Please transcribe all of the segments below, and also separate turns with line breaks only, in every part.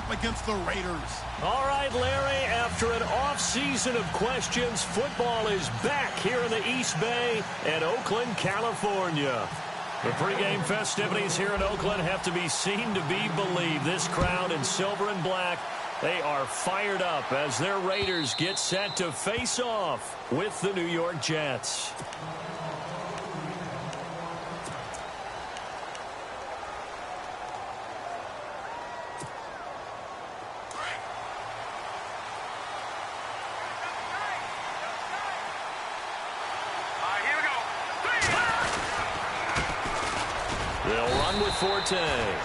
up against the Raiders.
All right, Larry, after an off-season of questions, football is back here in the East Bay and Oakland, California. The pregame festivities here in Oakland have to be seen to be believed. This crowd in silver and black, they are fired up as their Raiders get set to face off with the New York Jets. They'll run with Forte.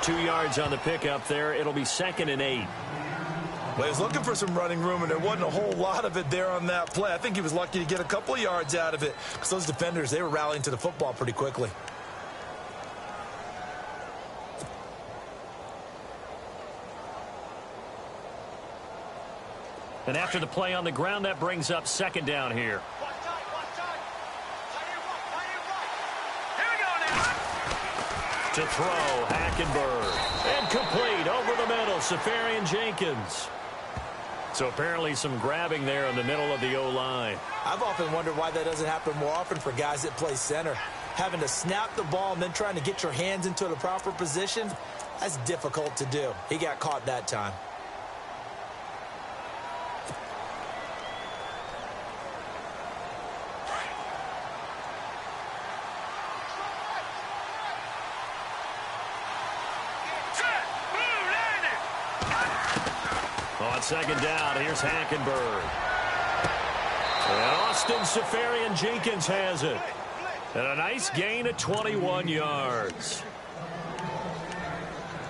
2 yards on the pickup there. It'll be 2nd and 8.
Well, he was looking for some running room, and there wasn't a whole lot of it there on that play. I think he was lucky to get a couple of yards out of it because those defenders, they were rallying to the football pretty quickly.
And after the play on the ground, that brings up 2nd down here. To throw, Hackenberg. And complete over the middle, Safarian Jenkins. So apparently some grabbing there in the middle of the O-line.
I've often wondered why that doesn't happen more often for guys that play center. Having to snap the ball and then trying to get your hands into the proper position, that's difficult to do. He got caught that time.
On 2nd down, here's Hackenberg. And Austin Safarian Jenkins has it. And a nice gain of 21 yards.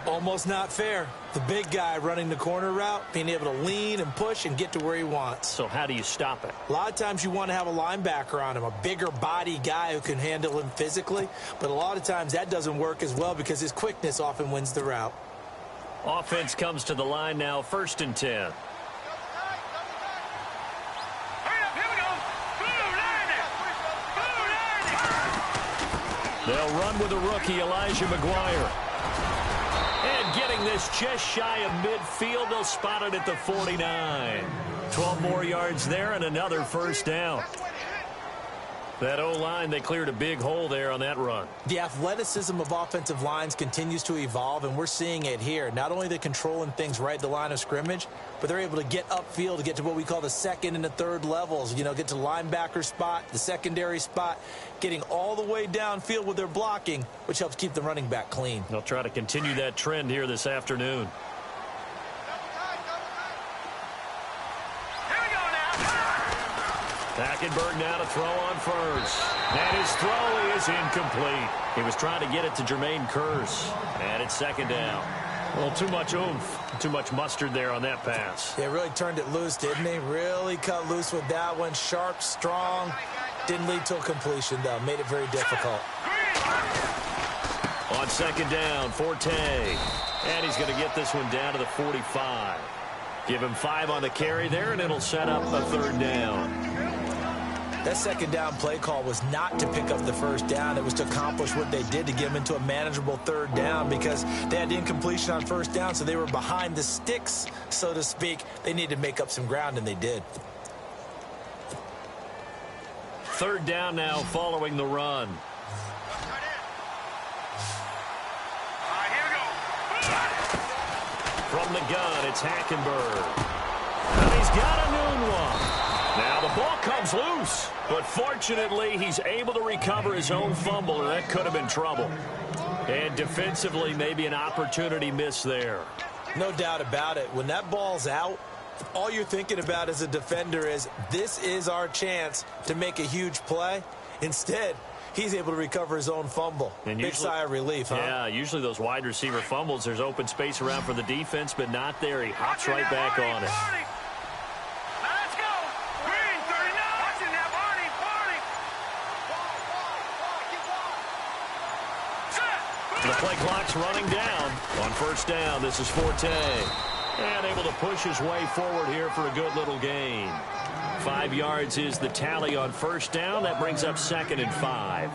Almost not fair. The big guy running the corner route, being able to lean and push and get to where he wants.
So how do you stop it?
A lot of times you want to have a linebacker on him, a bigger body guy who can handle him physically. But a lot of times that doesn't work as well because his quickness often wins the route.
Offense comes to the line now, 1st and 10. They'll run with a rookie, Elijah McGuire. And getting this just shy of midfield, they'll spot it at the 49. 12 more yards there and another 1st down. That O-line, they cleared a big hole there on that run.
The athleticism of offensive lines continues to evolve, and we're seeing it here. Not only are they controlling things right at the line of scrimmage, but they're able to get upfield to get to what we call the 2nd and the 3rd levels. You know, get to the linebacker spot, the secondary spot, getting all the way downfield with their blocking, which helps keep the running back clean.
They'll try to continue that trend here this afternoon. Hackenberg now to throw on first. And his throw is incomplete. He was trying to get it to Jermaine Kearse. And it's 2nd down. A little too much oomph, too much mustard there on that pass.
Yeah, really turned it loose, didn't he? Really cut loose with that one. Sharp, strong. Didn't lead to a completion, though. Made it very difficult.
On 2nd down, Forte. And he's going to get this one down to the 45. Give him 5 on the carry there, and it'll set up a 3rd down.
That 2nd down play call was not to pick up the 1st down. It was to accomplish what they did to get them into a manageable 3rd down because they had the incompletion on 1st down, so they were behind the sticks, so to speak. They needed to make up some ground, and they did.
3rd down now following the run. From the gun, it's Hackenberg. And he's got a noon one. Now the ball comes loose, but fortunately he's able to recover his own fumble, and that could have been trouble. And defensively, maybe an opportunity missed there.
No doubt about it. When that ball's out, all you're thinking about as a defender is, this is our chance to make a huge play. Instead, he's able to recover his own fumble. And big sigh of relief, huh?
Yeah, usually those wide receiver fumbles, there's open space around for the defense, but not there. He hops right back on it. The play clock's running down. On 1st down, this is Forte. And able to push his way forward here for a good little gain. 5 yards is the tally on 1st down. That brings up 2nd and 5.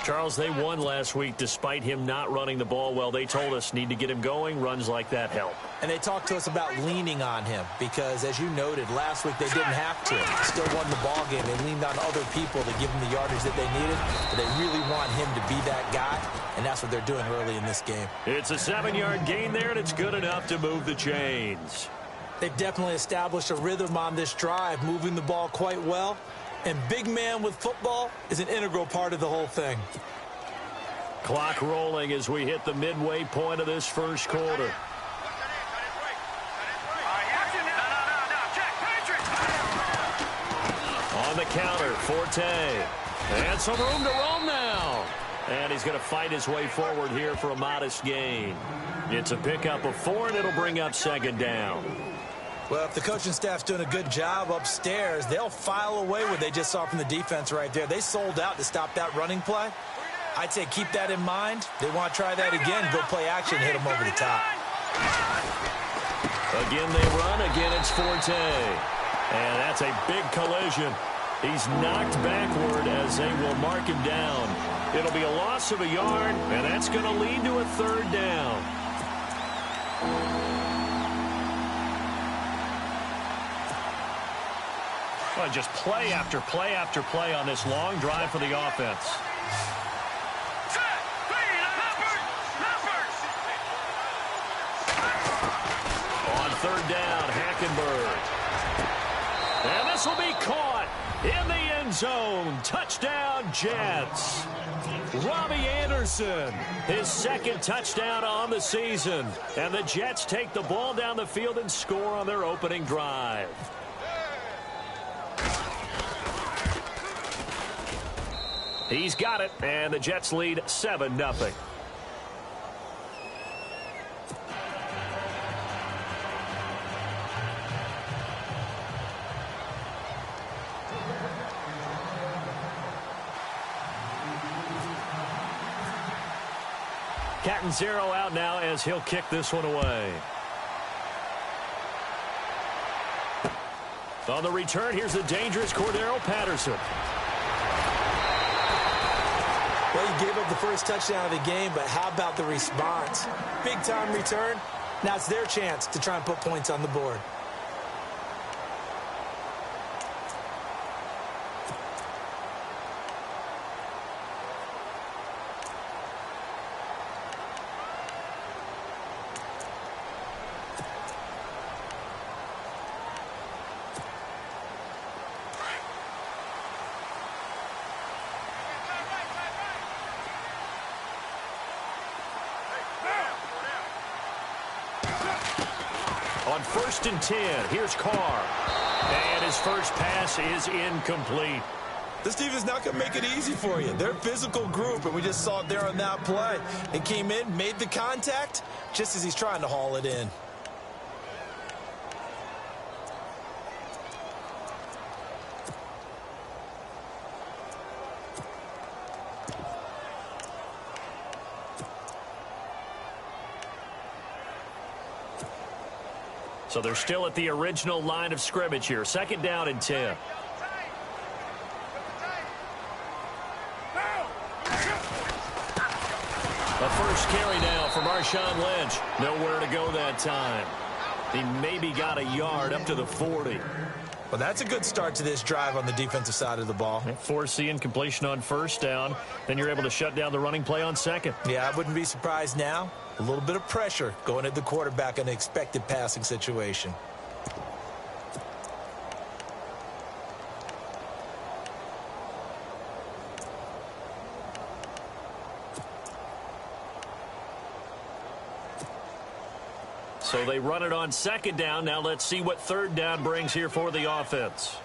Charles, they won last week despite him not running the ball well. They told us need to get him going. Runs like that help.
And they talked to us about leaning on him because, as you noted, last week they didn't have to. Still won the ball game. They leaned on other people to give them the yardage that they needed. But they really want him to be that guy, and that's what they're doing early in this game.
It's a 7-yard gain there, and it's good enough to move the chains.
They've definitely established a rhythm on this drive, moving the ball quite well. And big man with football is an integral part of the whole thing.
Clock rolling as we hit the midway point of this first quarter. On the counter, Forte. And some room to roam now. And he's going to fight his way forward here for a modest gain. It's a pickup of 4, and it'll bring up second down.
Well, if the coaching staff's doing a good job upstairs, they'll file away what they just saw from the defense right there. They sold out to stop that running play. I'd say keep that in mind. They want to try that again, go play action, hit them over the top.
Again they run, again it's Forte. And that's a big collision. He's knocked backward as they will mark him down. It'll be a loss of a yard, and that's going to lead to a third down. Well, just play after play after play on this long drive for the offense. On third down, Hackenberg. And this will be caught in the end zone. Touchdown, Jets. Robbie Anderson, his second touchdown on the season. And the Jets take the ball down the field and score on their opening drive. He's got it, and the Jets lead 7-0. Cat and zero out now as he'll kick this one away. On the return, here's the dangerous Cordero Patterson.
Well, he gave up the first touchdown of the game, but how about the response? Big-time return. Now it's their chance to try and put points on the board.
On 1st and 10, here's Carr. And his first pass is incomplete.
This defense not going to make it easy for you. They're a physical group, and we just saw it there on that play. It came in, made the contact, just as he's trying to haul it in.
So they're still at the original line of scrimmage here. 2nd down and 10. A first carry now for Marshawn Lynch. Nowhere to go that time. He maybe got a yard up to the 40.
Well, that's a good start to this drive on the defensive side of the ball.
Force the incompletion on 1st down. Then you're able to shut down the running play on 2nd.
Yeah, I wouldn't be surprised now. A little bit of pressure going at the quarterback in an expected passing situation.
So they run it on 2nd down. Now let's see what 3rd down brings here for the offense.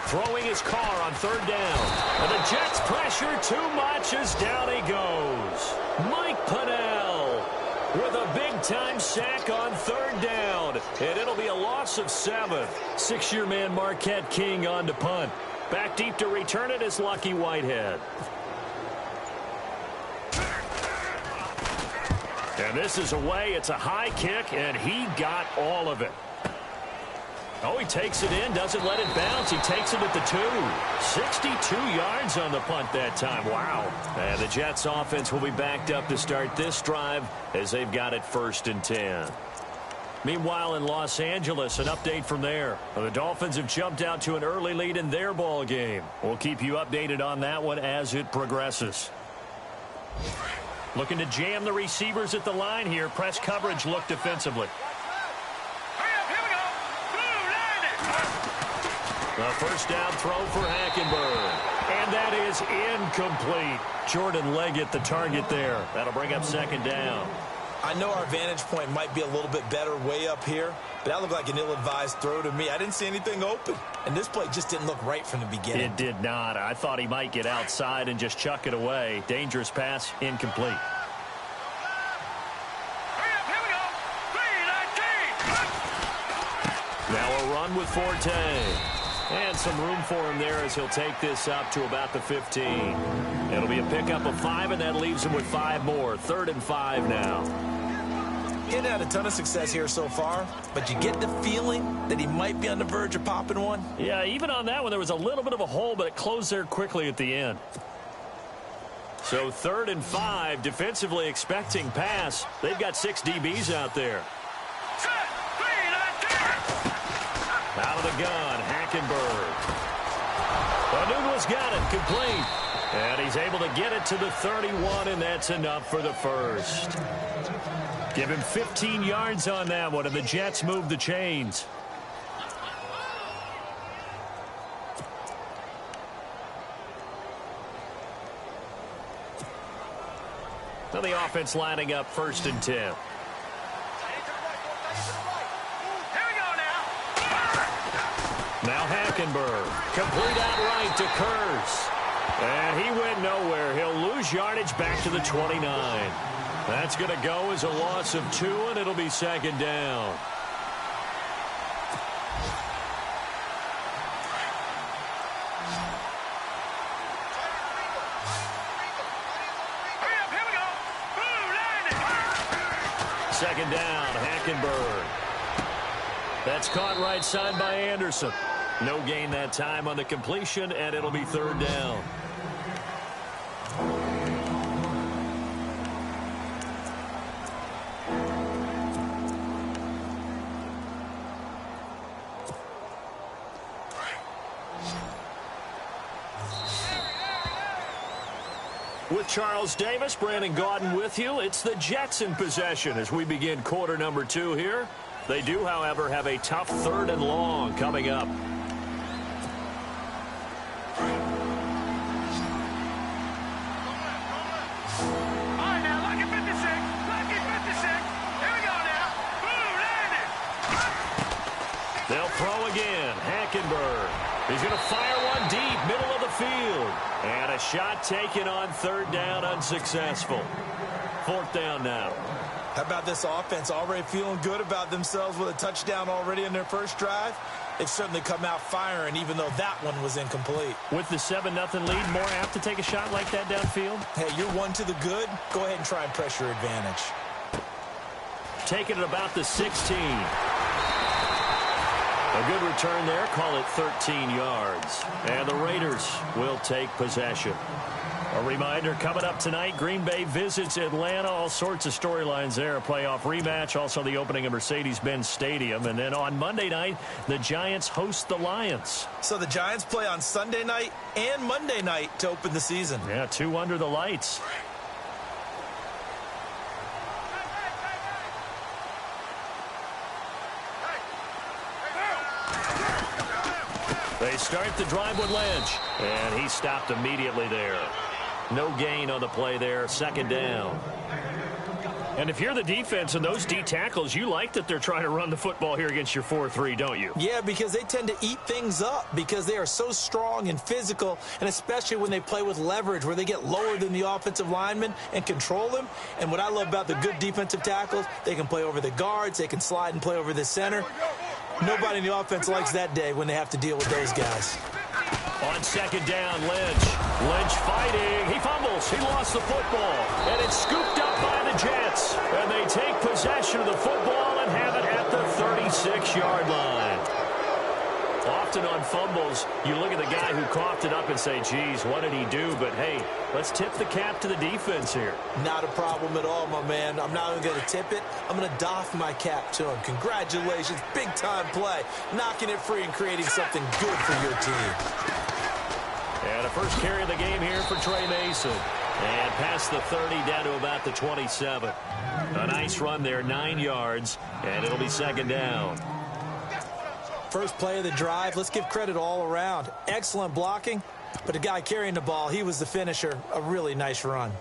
Throwing his Carr on 3rd down. And the Jets pressure too much as down he goes. Mike Pennell with a big-time sack on 3rd down. And it'll be a loss of 7. 6-year man Marquette King on to punt. Back deep to return it is Lucky Whitehead. And this is away. It's a high kick, and he got all of it. Oh, he takes it in, doesn't let it bounce. He takes it at the 2. 62 yards on the punt that time. Wow. And the Jets offense will be backed up to start this drive as they've got it 1st and 10. Meanwhile, in Los Angeles, an update from there. The Dolphins have jumped out to an early lead in their ball game. We'll keep you updated on that one as it progresses. Looking to jam the receivers at the line here. Press coverage look defensively. The first down throw for Hackenberg. And that is incomplete. Jordan Leggett, the target there. That'll bring up 2nd down.
I know our vantage point might be a little bit better way up here, but that looked like an ill-advised throw to me. I didn't see anything open, and this play just didn't look right from the beginning.
It did not. I thought he might get outside and just chuck it away. Dangerous pass, incomplete. Now a run with Forte. And some room for him there as he'll take this up to about the 15. It'll be a pickup of 5, and that leaves him with 5 more. 3rd and 5 now.
He hadn't had a ton of success here so far, but you get the feeling that he might be on the verge of popping one.
Yeah, even on that one, there was a little bit of a hole, but it closed there quickly at the end. So 3rd and 5, defensively expecting pass. They've got 6 DBs out there. Out of the gun, Hackenberg. Nunez got it, complete. And he's able to get it to the 31, and that's enough for the first. Give him 15 yards on that one, and the Jets move the chains. Now the offense lining up 1st and 10. Now Hackenberg, complete out right to Kurz. And he went nowhere. He'll lose yardage back to the 29. That's going to go as a loss of 2, and it'll be 2nd down. Second down, Hackenberg. That's caught right side by Anderson. No gain that time on the completion, and it'll be 3rd down. With Charles Davis, Brandon Gaudin with you. It's the Jets in possession as we begin quarter number 2 here. They do, however, have a tough 3rd and long coming up. They'll throw again. Hackenberg. He's going to fire one deep, middle of the field. And a shot taken on 3rd down, unsuccessful. 4th down now.
How about this offense already feeling good about themselves with a touchdown already in their first drive? They've certainly come out firing, even though that one was incomplete.
With the 7-0 lead, more apt to take a shot like that downfield?
Hey, you're 1 to the good. Go ahead and try and press your advantage.
Taking it about the 16. A good return there. Call it 13 yards. And the Raiders will take possession. A reminder, coming up tonight, Green Bay visits Atlanta. All sorts of storylines there. A playoff rematch, also the opening of Mercedes-Benz Stadium. And then on Monday night, the Giants host the Lions.
So the Giants play on Sunday night and Monday night to open the season.
Yeah, 2 under the lights. They start the drive with Lynch, and he stopped immediately there. No gain on the play there, 2nd down. And if you're the defense and those D tackles, you like that they're trying to run the football here against your 4-3, don't you?
Yeah, because they tend to eat things up because they are so strong and physical, and especially when they play with leverage where they get lower than the offensive linemen and control them. And what I love about the good defensive tackles, they can play over the guards, they can slide and play over the center. Nobody in the offense likes that day when they have to deal with those guys.
On 2nd down, Lynch fighting. He fumbles. He lost the football. And it's scooped up by the Jets. And they take possession of the football and have it at the 36-yard line. often on fumbles, you look at the guy who coughed it up and say, geez, what did he do? But, hey, let's tip the cap to the defense here.
Not a problem at all, my man. I'm not even going to tip it. I'm going to doff my cap to him. Congratulations. Big-time play. Knocking it free and creating something good for your team.
And a first carry of the game here for Trey Mason. And past the 30 down to about the 27. A nice run there, 9 yards, and it'll be second down.
First play of the drive, let's give credit all around. Excellent blocking, but the guy carrying the ball, he was the finisher. A really nice run.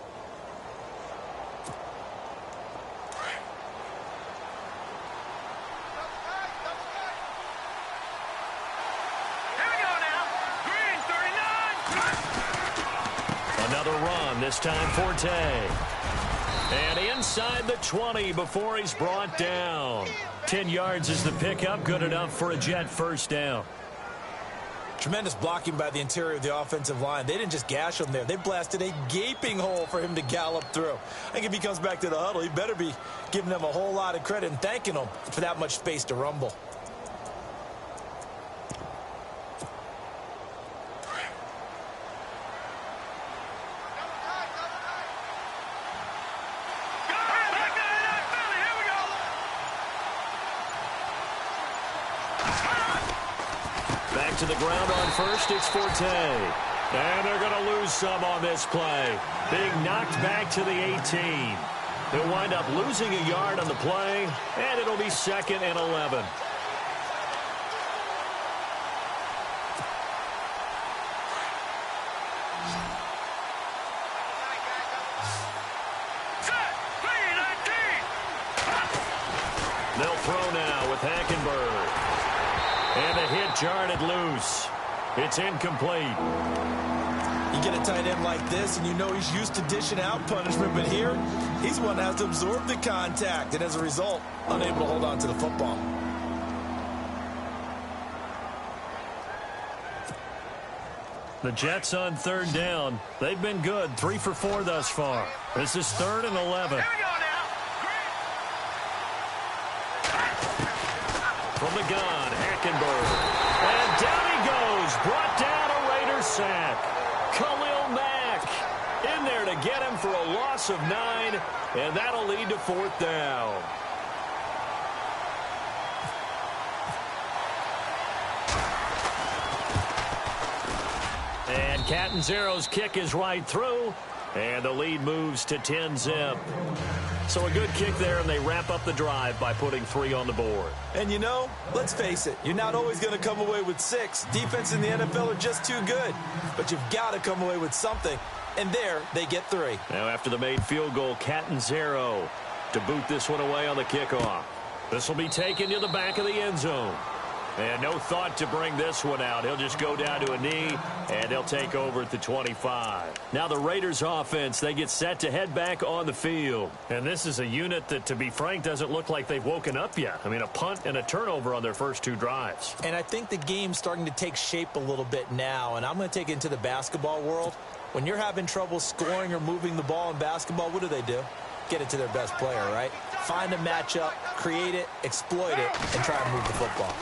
Another run, this time Forte. And inside the 20 before he's brought down. 10 yards is the pickup, good enough for a Jet first down.
Tremendous blocking by the interior of the offensive line. They didn't just gash him there. They blasted a gaping hole for him to gallop through. I think if he comes back to the huddle, he better be giving them a whole lot of credit and thanking them for that much space to rumble.
Back to the ground on first, it's Forte. And they're going to lose some on this play. Being knocked back to the 18. They'll wind up losing a yard on the play, and it'll be second and 11. They'll throw now with Hackenberg. And the hit jarred it loose. It's incomplete.
You get a tight end like this, and you know he's used to dishing out punishment, but here, he's one that has to absorb the contact, and as a result, unable to hold on to the football.
The Jets on third down. They've been good, 3 for 4 thus far. This is 3rd and 11. From the gun, Hackenberg. And down he goes. Brought down a Raider sack. Khalil Mack in there to get him for a loss of 9. And that'll lead to 4th down. And Catanzaro's kick is right through. And the lead moves to 10-zip. So a good kick there, and they wrap up the drive by putting 3 on the board.
And you know, let's face it, you're not always going to come away with 6. Defense in the NFL are just too good. But you've got to come away with something. And there, they get 3.
Now after the made field goal, Catanzaro to boot this one away on the kickoff. This will be taken to the back of the end zone. And no thought to bring this one out. He'll just go down to a knee, and they'll take over at the 25. Now the Raiders offense, they get set to head back on the field. And this is a unit that, to be frank, doesn't look like they've woken up yet. I mean, a punt and a turnover on their first 2 drives.
And I think the game's starting to take shape a little bit now, and I'm going to take it into the basketball world. When you're having trouble scoring or moving the ball in basketball, what do? Get it to their best player, right? Find a matchup, create it, exploit it, and try and move the football.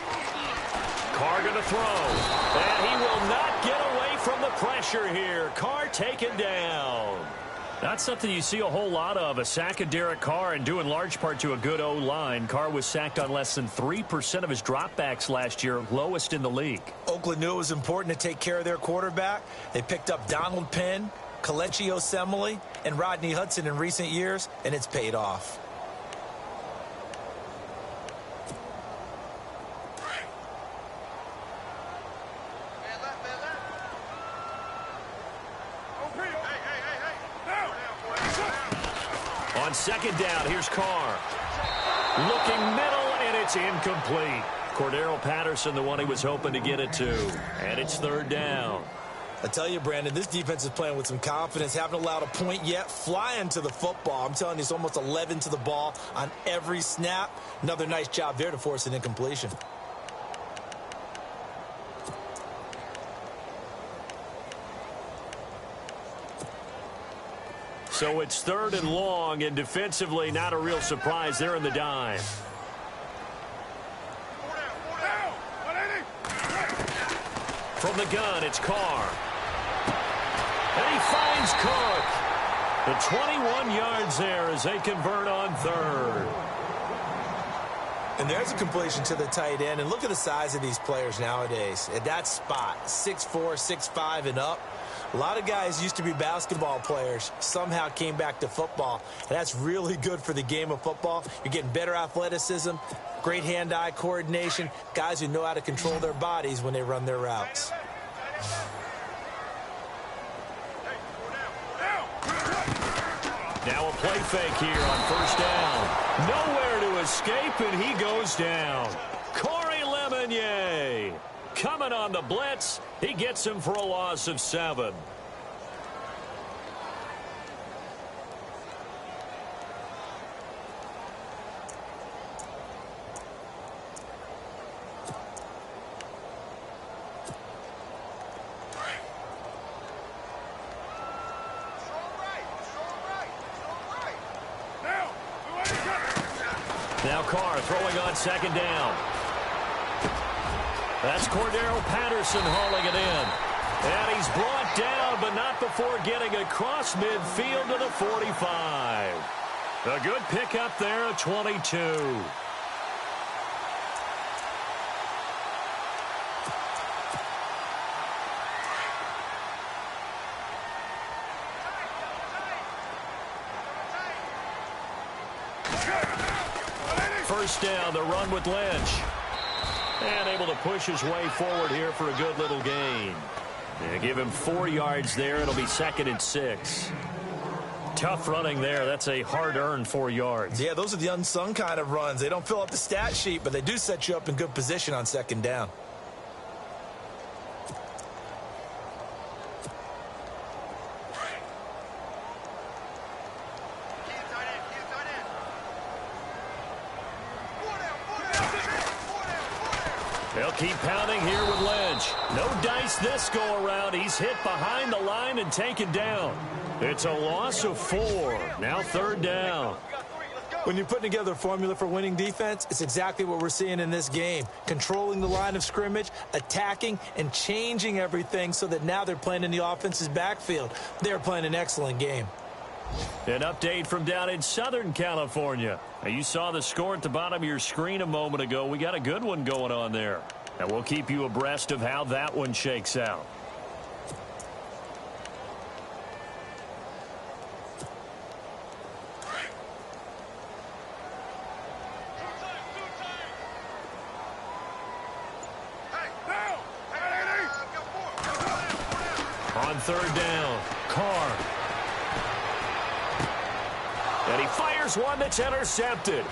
Carr going to throw, and he will not get away from the pressure here. Carr taken down. Not something you see a whole lot of, a sack of Derek Carr, and due in large part to a good O-line. Carr was sacked on less than 3% of his dropbacks last year, lowest in the league.
Oakland knew it was important to take care of their quarterback. They picked up Donald Penn, Kelechi Osemele, and Rodney Hudson in recent years, and it's paid off.
On second down, here's Carr. Looking middle, and it's incomplete. Cordero Patterson, the one he was hoping to get it to. And it's 3rd down.
I tell you, Brandon, this defense is playing with some confidence. Haven't allowed a point yet. Flying to the football. I'm telling you, it's almost 11 to the ball on every snap. Another nice job there to force an incompletion.
So it's 3rd and long, and defensively, not a real surprise. They're in the dime. from the gun. It's Carr. And he finds Cook. The 21 yards there as they convert on third.
And there's a completion to the tight end. And look at the size of these players nowadays. At that spot, 6'4", 6'5", and up. A lot of guys used to be basketball players, somehow came back to football. And that's really good for the game of football. You're getting better athleticism, great hand-eye coordination, guys who know how to control their bodies when they run their routes.
Now a play fake here on first down. Nowhere to escape, and he goes down. Corey Lemonnier coming on the blitz. He gets him for a loss of 7. Now Carr throwing on second down. That's Cordero Patterson hauling it in. And he's brought down, but not before getting across midfield to the 45. A good pickup there at 22. First down, the run with Lynch. And able to push his way forward here for a good little gain. Yeah, give him 4 yards there. It'll be 2nd and 6. Tough running there. That's a hard-earned 4 yards.
Yeah, those are the unsung kind of runs. They don't fill up the stat sheet, but they do set you up in good position on second down.
They'll keep pounding here with Lynch. No dice this go-around. He's hit behind the line and taken down. It's a loss of 4. Now 3rd down.
When you're putting together a formula for winning defense, it's exactly what we're seeing in this game. Controlling the line of scrimmage, attacking, and changing everything so that now they're playing in the offense's backfield. They're playing an excellent game.
An update from down in Southern California. Now, you saw the score at the bottom of your screen a moment ago. We got a good one going on there. And we'll keep you abreast of how that one shakes out. On 3rd down, Carr. And he fires one that's intercepted.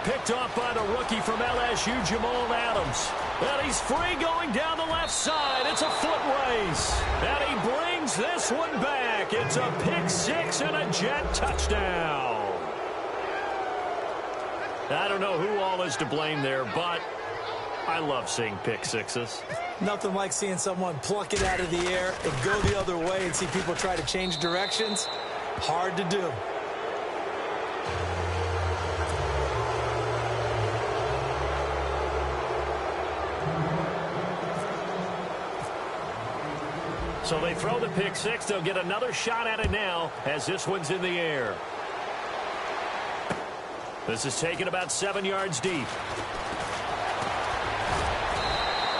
Picked off by the rookie from LSU, Jamal Adams. And he's free going down the left side. It's a foot race. And he brings this one back. It's a pick 6 and a Jet touchdown. I don't know who all is to blame there, but I love seeing pick 6s.
Nothing like seeing someone pluck it out of the air and go the other way and see people try to change directions. Hard to do.
So they throw the pick 6. They'll get another shot at it now as this one's in the air. This is taken about 7 yards deep.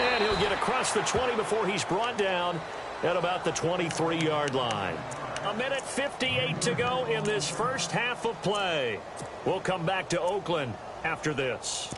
And he'll get across the 20 before he's brought down at about the 23-yard line. 1:58 to go in this first half of play. We'll come back to Oakland after this.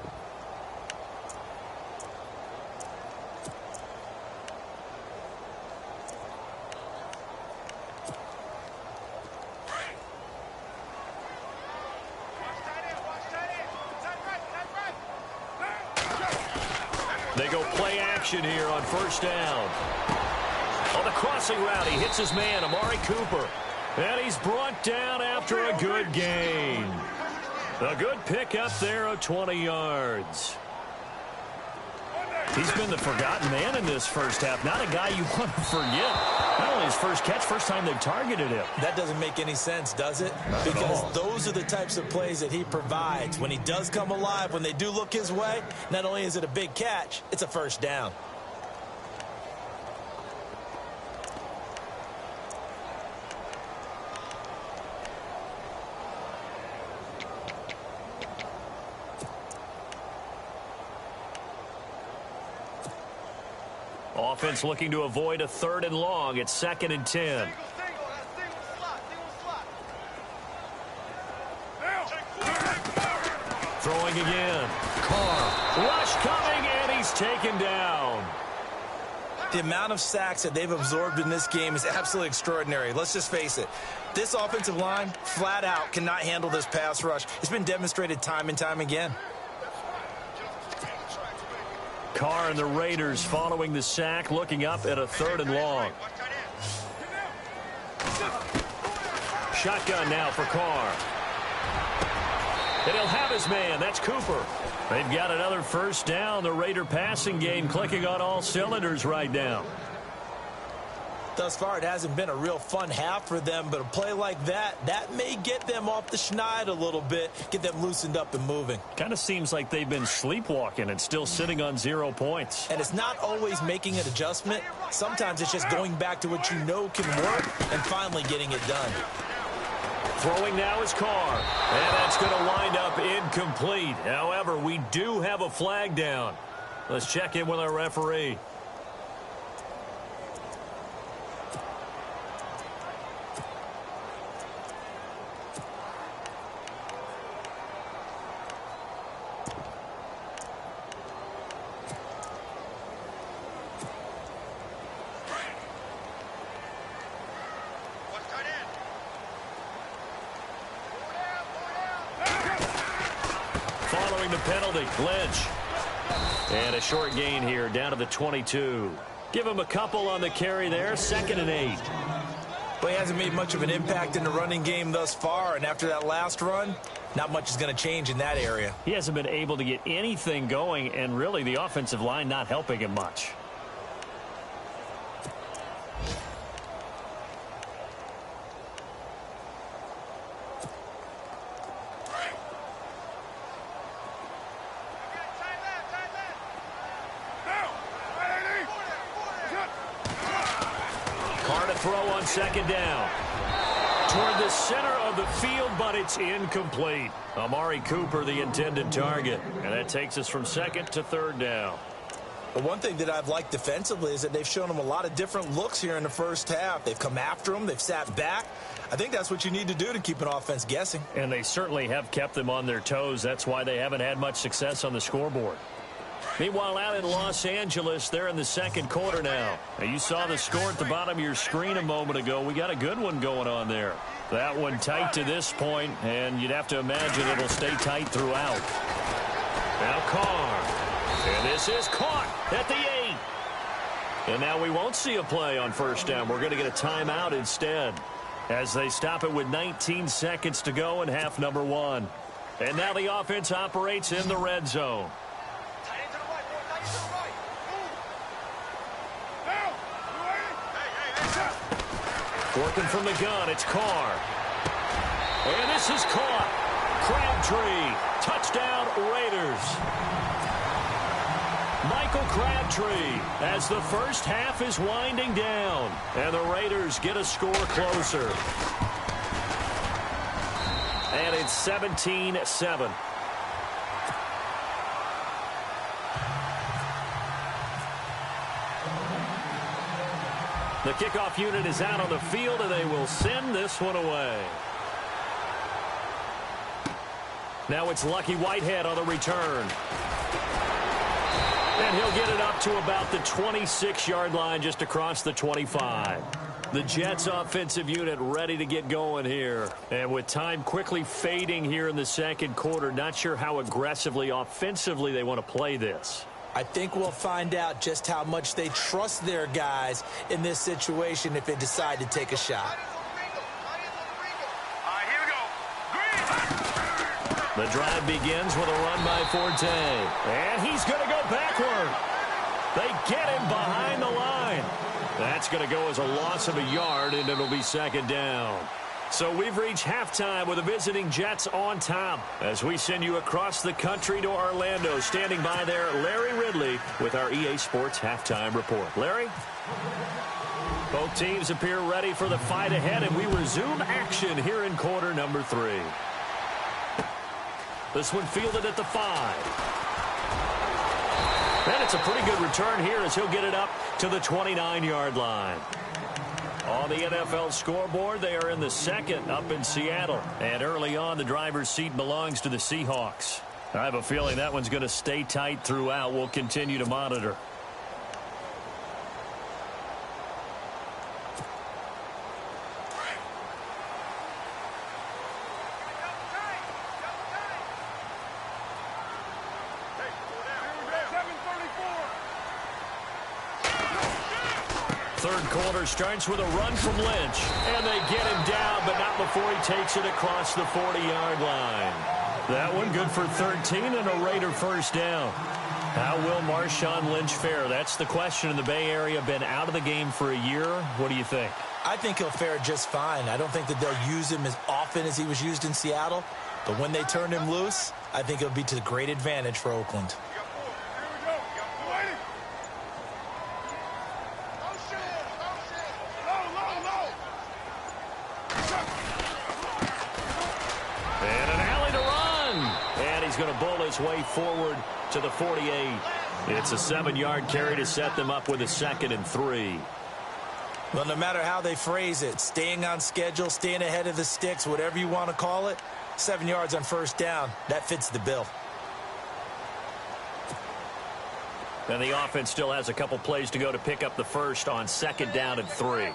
They go play action here on first down. On the crossing route, he hits his man, Amari Cooper. And he's brought down after a good gain. A good pickup there of 20 yards. He's been the forgotten man in this first half. Not a guy you want to forget. Not only his first catch, first time they've targeted him.
That doesn't make any sense, does it? Because those are the types of plays that he provides. When he does come alive, when they do look his way, not only is it a big catch, it's a first down.
offense looking to avoid a 3rd and long. It's 2nd and 10. Throwing again. Carr. Rush coming, and he's taken down.
The amount of sacks that they've absorbed in this game is absolutely extraordinary. Let's just face it. This offensive line, flat out, cannot handle this pass rush. It's been demonstrated time and time again.
Carr and the Raiders following the sack, looking up at a 3rd and long. Shotgun now for Carr. And he'll have his man. That's Cooper. They've got another 1st down. The Raider passing game clicking on all cylinders right now.
Thus far, it hasn't been a real fun half for them, but a play like that may get them off the schneid a little bit, get them loosened up and moving.
Kind of seems like they've been sleepwalking and still sitting on 0 points.
And it's not always making an adjustment. Sometimes it's just going back to what you know can work and finally getting it done.
Throwing now is Carr. And that's going to wind up incomplete. However, we do have a flag down. Let's check in with our referee. Following the penalty, Lynch. And a short gain here, down to the 22. Give him a couple on the carry there, 2nd and 8.
But he hasn't made much of an impact in the running game thus far, and after that last run, not much is going to change in that area.
He hasn't been able to get anything going, and really the offensive line not helping him much. Throw on 2nd down. Toward the center of the field, but it's incomplete. Amari Cooper, the intended target. And that takes us from 2nd to 3rd down.
But one thing that I've liked defensively is that they've shown them a lot of different looks here in the 1st half. They've come after them. They've sat back. I think that's what you need to do to keep an offense guessing.
And they certainly have kept them on their toes. That's why they haven't had much success on the scoreboard. Meanwhile, out in Los Angeles, they're in the 2nd quarter now. Now, you saw the score at the bottom of your screen a moment ago. We got a good one going on there. That one tight to this point, and you'd have to imagine it'll stay tight throughout. Now Carr. And this is caught at the 8. And now we won't see a play on 1st down. We're going to get a timeout instead as they stop it with 19 seconds to go in half number 1. And now the offense operates in the red zone. Working from the gun, it's Carr. And this is caught. Crabtree. Touchdown, Raiders. Michael Crabtree as the 1st half is winding down. And the Raiders get a score closer. And it's 17-7. The kickoff unit is out on the field, and they will send this one away. Now it's Lucky Whitehead on the return. And he'll get it up to about the 26-yard line, just across the 25. The Jets offensive unit ready to get going here. And with time quickly fading here in the 2nd quarter, not sure how aggressively, offensively they want to play this.
I think we'll find out just how much they trust their guys in this situation if they decide to take a shot.
Here we go.
The drive begins with a run by Forte. And he's going to go backward. They get him behind the line. That's going to go as a loss of a yard, and it'll be 2nd down. So we've reached halftime with the visiting Jets on top as we send you across the country to Orlando. Standing by there, Larry Ridley with our EA Sports Halftime Report. Larry? Both teams appear ready for the fight ahead, and we resume action here in quarter number 3. This one fielded at the 5. And it's a pretty good return here as he'll get it up to the 29-yard line. On the NFL scoreboard, they are in the second up in Seattle. And early on, the driver's seat belongs to the Seahawks. I have a feeling that one's going to stay tight throughout. We'll continue to monitor. Third quarter starts with a run from Lynch. And they get him down, but not before he takes it across the 40-yard line. That one good for 13 and a Raider first down. How will Marshawn Lynch fare? That's the question in the Bay Area. Been out of the game for a year. What do you think?
I think he'll fare just fine. I don't think that they'll use him as often as he was used in Seattle. But when they turn him loose, I think it'll be to great advantage for Oakland.
Going to bowl his way forward to the 48. It's a 7-yard carry to set them up with a 2nd and 3.
Well, no matter how they phrase it, staying on schedule, staying ahead of the sticks, whatever you want to call it, 7 yards on first down, that fits the bill.
And the offense still has a couple plays to go to pick up the first on 2nd down and 3.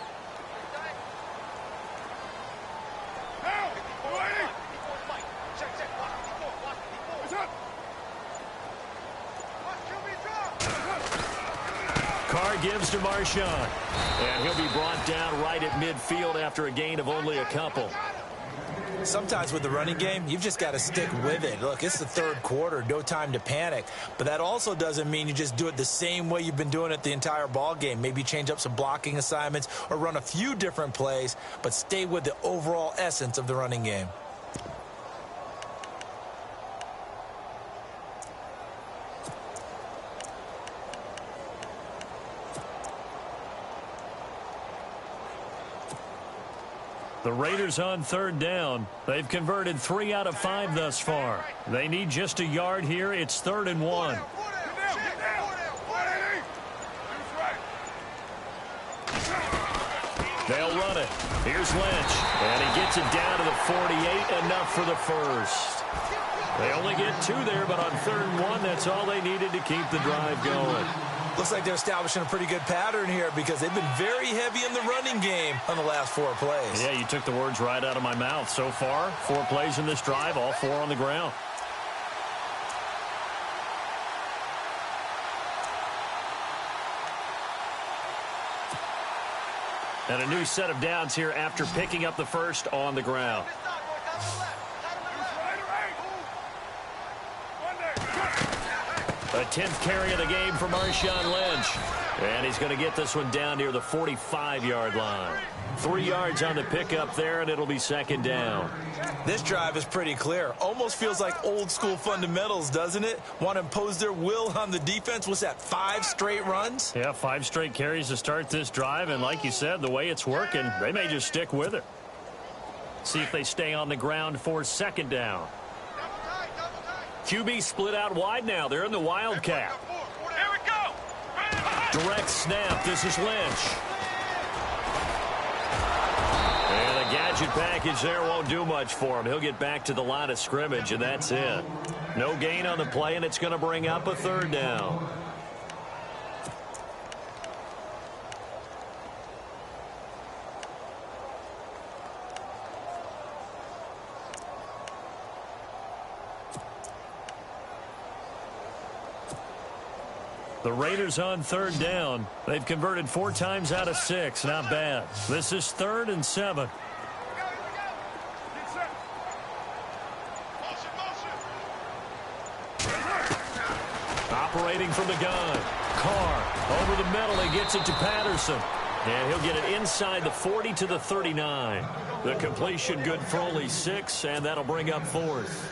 Gives to Marshawn. And he'll be brought down right at midfield after a gain of only a couple.
Sometimes with the running game, you've just got to stick with it. Look, it's the third quarter, no time to panic. But that also doesn't mean you just do it the same way you've been doing it the entire ball game. Maybe change up some blocking assignments or run a few different plays, but stay with the overall essence of the running game.
The Raiders on 3rd down. They've converted 3 out of 5 thus far. They need just a yard here. It's 3rd and 1. They'll run it. Here's Lynch. And he gets it down to the 48. Enough for the first. They only get 2 there, but on 3rd and 1, that's all they needed to keep the drive going.
Looks like they're establishing a pretty good pattern here because they've been very heavy in the running game on the last 4 plays.
Yeah, you took the words right out of my mouth. So far, 4 plays in this drive, all 4 on the ground. And a new set of downs here after picking up the first on the ground. A 10th carry of the game for Marshawn Lynch. And he's going to get this one down near the 45-yard line. 3 yards on the pickup there, and it'll be 2nd down.
This drive is pretty clear. Almost feels like old-school fundamentals, doesn't it? Want to impose their will on the defense. What's that, 5 straight runs?
Yeah, 5 straight carries to start this drive. And like you said, the way it's working, they may just stick with it. See if they stay on the ground for 2nd down. QB split out wide now. They're in the wildcat.
Here we go.
Direct snap. This is Lynch. And the gadget package there won't do much for him. He'll get back to the line of scrimmage, and that's it. No gain on the play, and it's going to bring up a 3rd down. The Raiders on 3rd down. They've converted 4 times out of 6. Not bad. This is 3rd and 7. Operating from the gun. Carr over the middle. He gets it to Patterson. And he'll get it inside the 40 to the 39. The completion good for only 6, and that'll bring up 4th.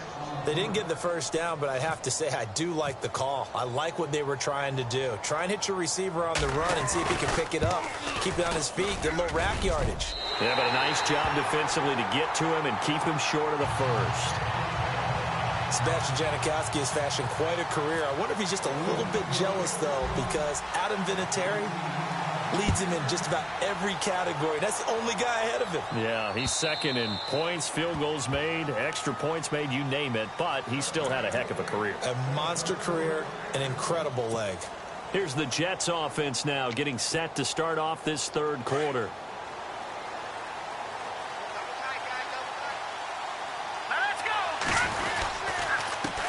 They didn't get the first down, but I have to say I do like the call. I like what they were trying to do. Try and hit your receiver on the run and see if he can pick it up. Keep it on his feet, get a little rack yardage.
Yeah, but a nice job defensively to get to him and keep him short of the first.
Sebastian Janikowski has fashioned quite a career. I wonder if he's just a little bit jealous, though, because Adam Vinatieri leads him in just about every category. That's the only guy ahead of him.
Yeah, he's second in points, field goals made, extra points made, you name it, but he still had a heck of a career.
A monster career, an incredible leg.
Here's the Jets offense now, getting set to start off this third quarter.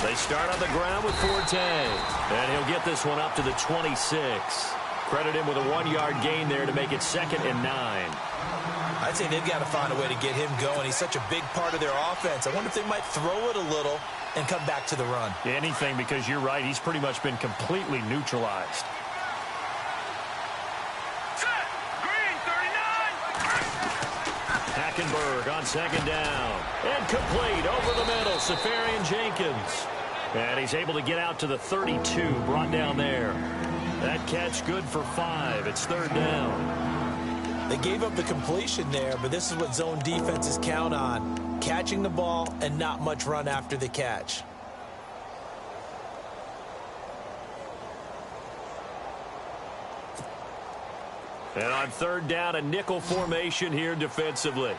They start on the ground with Forte, and he'll get this one up to the 26. Credit him with a 1-yard gain there to make it 2nd and 9.
I'd say they've got to find a way to get him going. He's such a big part of their offense. I wonder if they might throw it a little and come back to the run.
Anything, because you're right. He's pretty much been completely neutralized.
Green, 39.
Hackenberg on 2nd down. And complete over the middle. Safarian Jenkins. And he's able to get out to the 32, brought down there. That catch good for 5. It's 3rd down.
They gave up the completion there, but this is what zone defenses count on. Catching the ball and not much run after the catch.
And on 3rd down, a nickel formation here defensively.
Here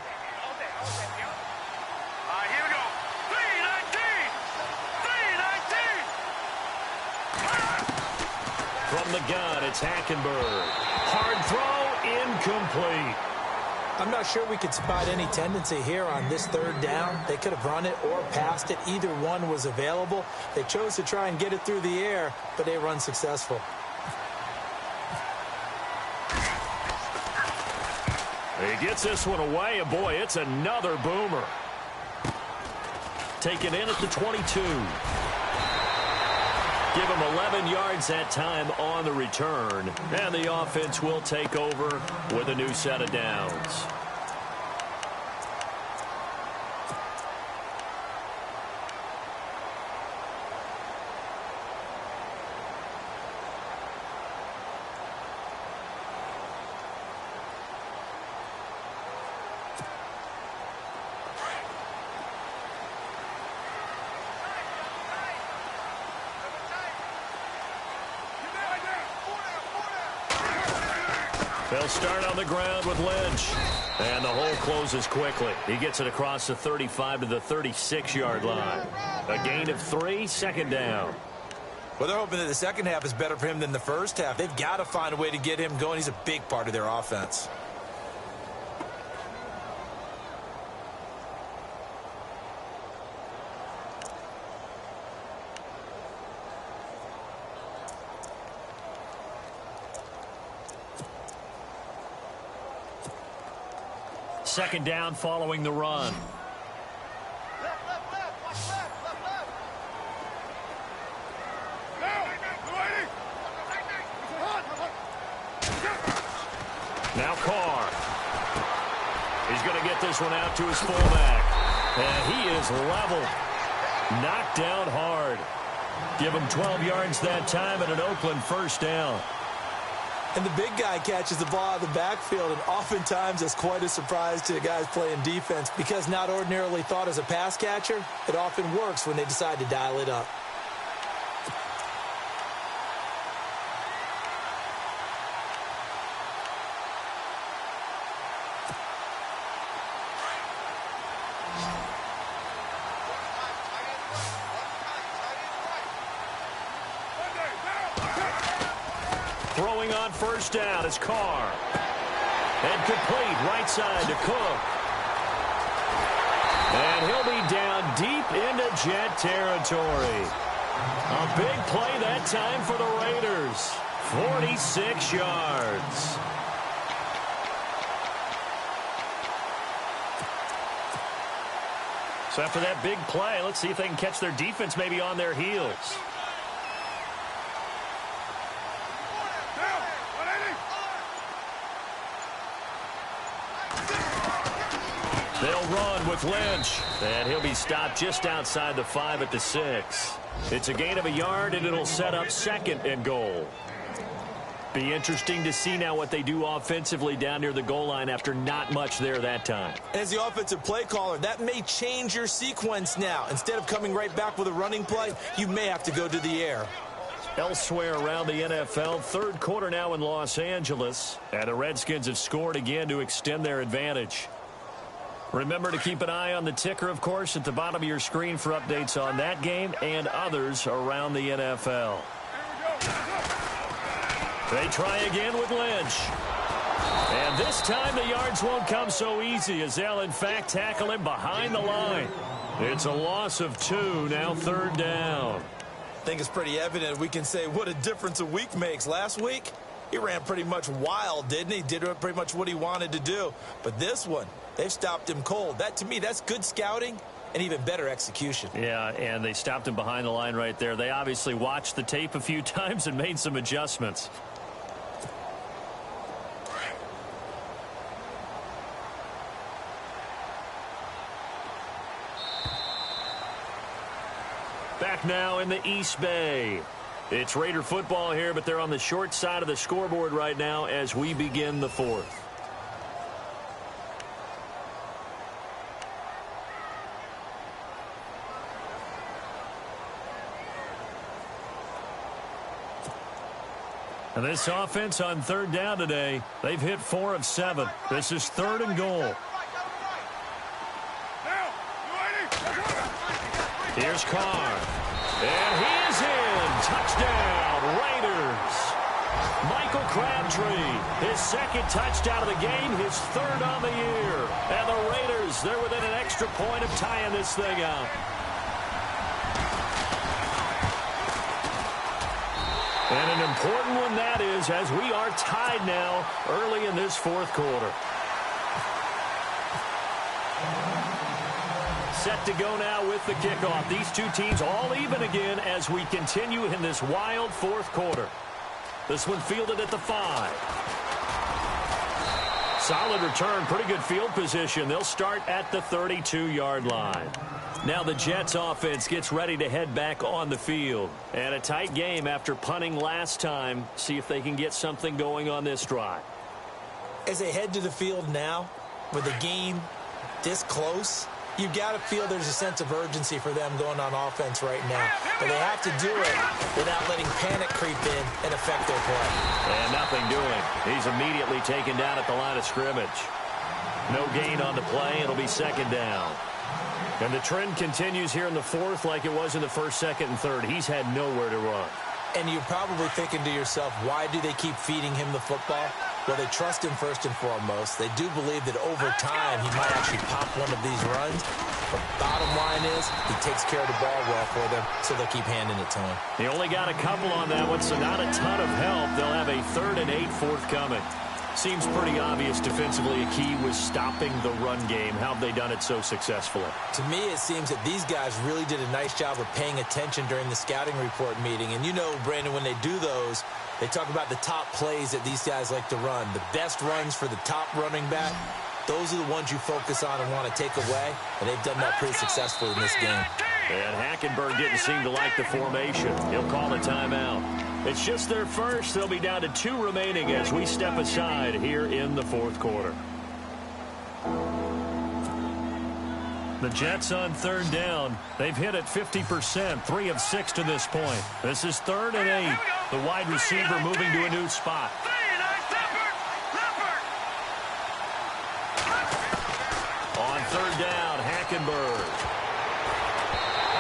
we go. 319. 319.
From the gun, it's Hackenberg. Hard throw, incomplete.
I'm not sure we could spot any tendency here on this 3rd down. They could have run it or passed it. Either one was available. They chose to try and get it through the air, but they run successful.
He gets this one away, and boy, it's another boomer. Taken in at the 22. Give him 11 yards that time on the return. And the offense will take over with a new set of downs. They'll start on the ground with Lynch. And the hole closes quickly. He gets it across the 35 to the 36-yard line. A gain of 3, 2nd down.
Well, they're hoping that the second half is better for him than the first half. They've got to find a way to get him going. He's a big part of their offense.
Second down following the run. Now Carr. He's going to get this one out to his fullback. And he is level. Knocked down hard. Give him 12 yards that time and an Oakland 1st down.
And the big guy catches the ball out of the backfield, and oftentimes it's quite a surprise to the guys playing defense because not ordinarily thought as a pass catcher, it often works when they decide to dial it up.
Throwing on 1st down is Carr. And complete right side to Cook. And he'll be down deep into Jet territory. A big play that time for the Raiders. 46 yards. So after that big play, let's see if they can catch their defense maybe on their heels. They'll run with Lynch, and he'll be stopped just outside the 5 at the 6. It's a gain of a yard, and it'll set up 2nd and goal. Be interesting to see now what they do offensively down near the goal line after not much there that time.
As the offensive play caller, that may change your sequence now. Instead of coming right back with a running play, you may have to go to the air.
Elsewhere around the NFL, third quarter now in Los Angeles, and the Redskins have scored again to extend their advantage. Remember to keep an eye on the ticker, of course, at the bottom of your screen for updates on that game and others around the NFL. They try again with Lynch. And this time the yards won't come so easy as they'll, in fact, tackle him behind the line. It's a loss of 2, now third down.
I think it's pretty evident we can say what a difference a week makes. Last week, he ran pretty much wild, didn't he? Did pretty much what he wanted to do. But this one, they've stopped him cold. That, to me, that's good scouting and even better execution.
Yeah, and they stopped him behind the line right there. They obviously watched the tape a few times and made some adjustments. Back now in the East Bay. It's Raider football here, but they're on the short side of the scoreboard right now as we begin the fourth. And this offense on third down today, they've hit 4 of 7. This is 3rd and goal. Here's Carr. And he is in. Touchdown, Raiders. Michael Crabtree, his 2nd touchdown of the game, his 3rd on the year. And the Raiders, they're within an extra point of tying this thing out. And an important one that is, as we are tied now early in this 4th quarter. Set to go now with the kickoff. These two teams all even again as we continue in this wild 4th quarter. This one fielded at the 5. Solid return, pretty good field position. They'll start at the 32-yard line. Now the Jets offense gets ready to head back on the field. And a tight game after punting last time. See if they can get something going on this drive.
As they head to the field now, with the game this close, you've got to feel there's a sense of urgency for them going on offense right now. But they have to do it without letting panic creep in and affect their play.
And nothing doing. He's immediately taken down at the line of scrimmage. No gain on the play. It'll be 2nd down. And the trend continues here in the 4th like it was in the 1st, 2nd, and 3rd. He's had nowhere to run.
And you're probably thinking to yourself, why do they keep feeding him the football? Well, they trust him first and foremost. They do believe that over time he might actually pop one of these runs. But bottom line is he takes care of the ball well for them, so they'll keep handing it to him.
They only got a couple on that one, so not a ton of help. They'll have a 3rd and 8 forthcoming. Seems pretty obvious defensively a key was stopping the run game. How have they done it so successfully?
To me, it seems that these guys really did a nice job of paying attention during the scouting report meeting. And you know, Brandon, when they do those, they talk about the top plays that these guys like to run. The best runs for the top running back, those are the ones you focus on and want to take away. And they've done that pretty successfully in this game.
And Hackenberg didn't seem to like the formation. He'll call a timeout. It's just their first. They'll be down to 2 remaining as we step aside here in the 4th quarter. The Jets on 3rd down. They've hit it 50%, 3 of 6 to this point. This is 3rd and 8. The wide receiver moving to a new spot. On 3rd down, Hackenberg.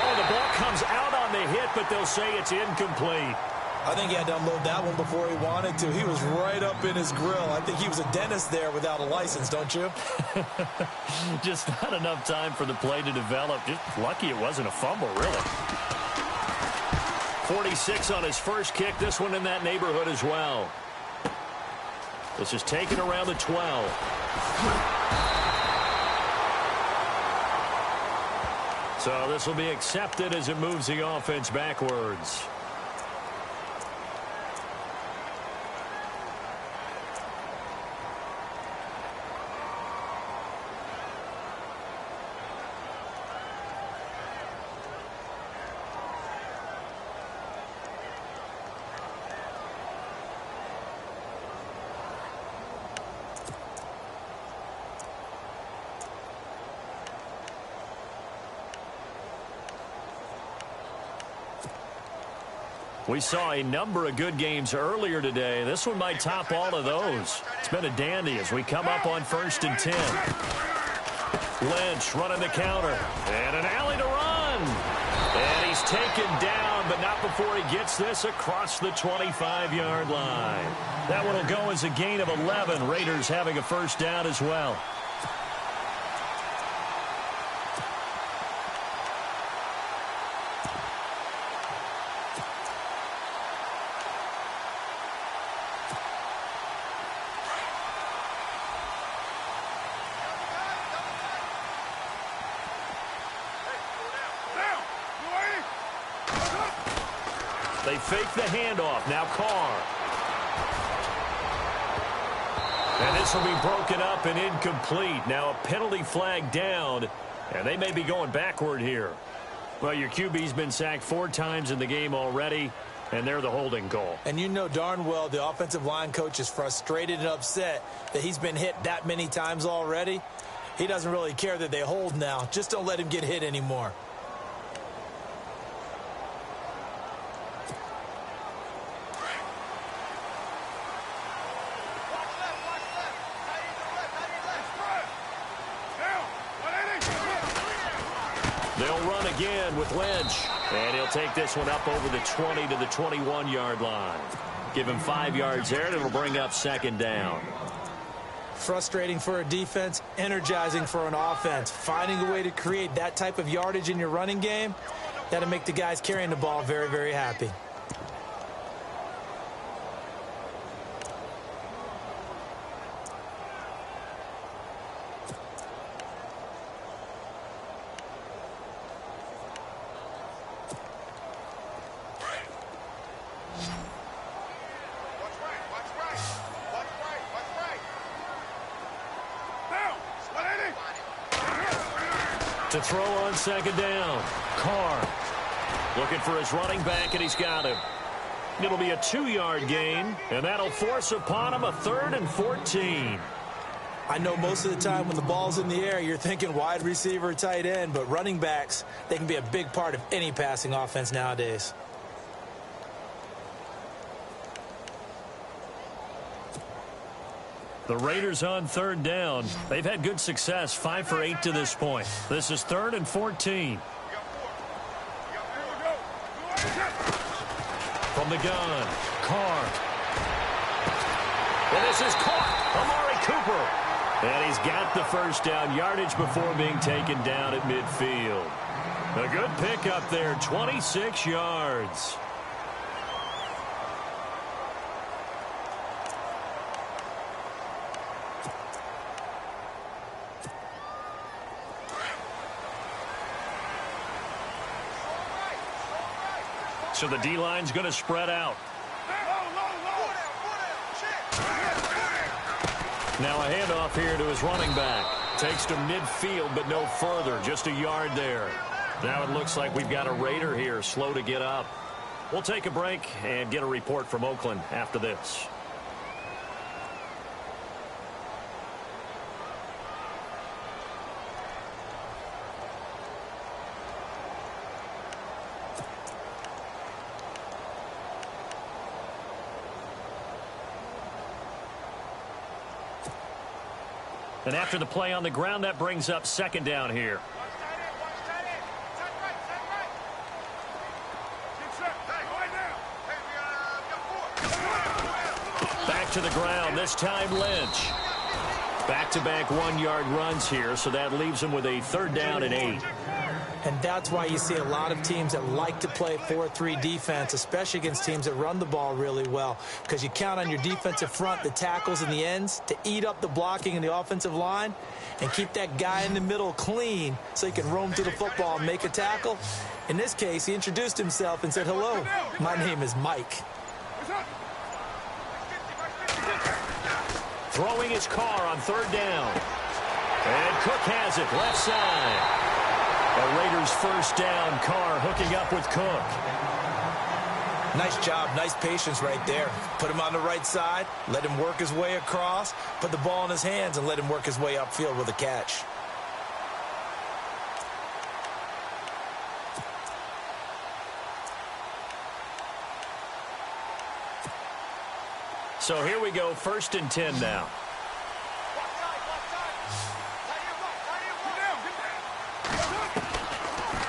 Oh, the ball comes out on the hit, but they'll say it's incomplete.
I think he had to unload that one before he wanted to. He was right up in his grill. I think he was a dentist there without a license, don't you?
Just not enough time for the play to develop. Just lucky it wasn't a fumble, really. 46 on his first kick. This one in that neighborhood as well. This is taken around the 12. So this will be accepted as it moves the offense backwards. We saw a number of good games earlier today. This one might top all of those. It's been a dandy as we come up on 1st and 10. Lynch running the counter. And an alley to run. And he's taken down, but not before he gets this across the 25-yard line. That one will go as a gain of 11. Raiders having a first down as well. They fake the handoff. Now Carr. And this will be broken up and incomplete. Now a penalty flag down, and they may be going backward here. Well, your QB's been sacked 4 times in the game already, and they're the holding call.
And you know darn well the offensive line coach is frustrated and upset that he's been hit that many times already. He doesn't really care that they hold now. Just don't let him get hit anymore.
They'll run again with Lynch. And he'll take this one up over the 20 to the 21-yard line. Give him 5 yards there, and it'll bring up 2nd down.
Frustrating for a defense, energizing for an offense. Finding a way to create that type of yardage in your running game, that'll make the guys carrying the ball very, very happy.
To throw on 2nd down. Carr looking for his running back, and he's got him. It'll be a 2-yard gain, and that'll force upon him a 3rd and 14.
I know most of the time when the ball's in the air, you're thinking wide receiver, tight end, but running backs, they can be a big part of any passing offense nowadays.
The Raiders on 3rd down. They've had good success, 5 for 8 to this point. This is 3rd and 14. From the gun, Carr. And this is caught. Amari Cooper. And he's got the first down yardage before being taken down at midfield. A good pickup there, 26 yards. So the D-line's going to spread out. Now a handoff here to his running back. Takes to midfield, but no further. Just a yard there. Now it looks like we've got a Raider here, slow to get up. We'll take a break and get a report from Oakland after this. And after the play on the ground, that brings up 2nd down here. Back to the ground, this time Lynch. Back-to-back 1-yard runs here, so that leaves him with a 3rd down and 8.
And that's why you see a lot of teams that like to play 4-3 defense, especially against teams that run the ball really well, because you count on your defensive front, the tackles and the ends, to eat up the blocking in the offensive line and keep that guy in the middle clean so he can roam through the football and make a tackle. In this case, he introduced himself and said, "Hello, my name is Mike."
Throwing his Carr on 3rd down. And Cook has it, left side. A Raiders first down. Carr hooking up with Cook.
Nice job, nice patience right there. Put him on the right side, let him work his way across, put the ball in his hands, and let him work his way upfield with a catch.
So here we go, 1st and 10 now.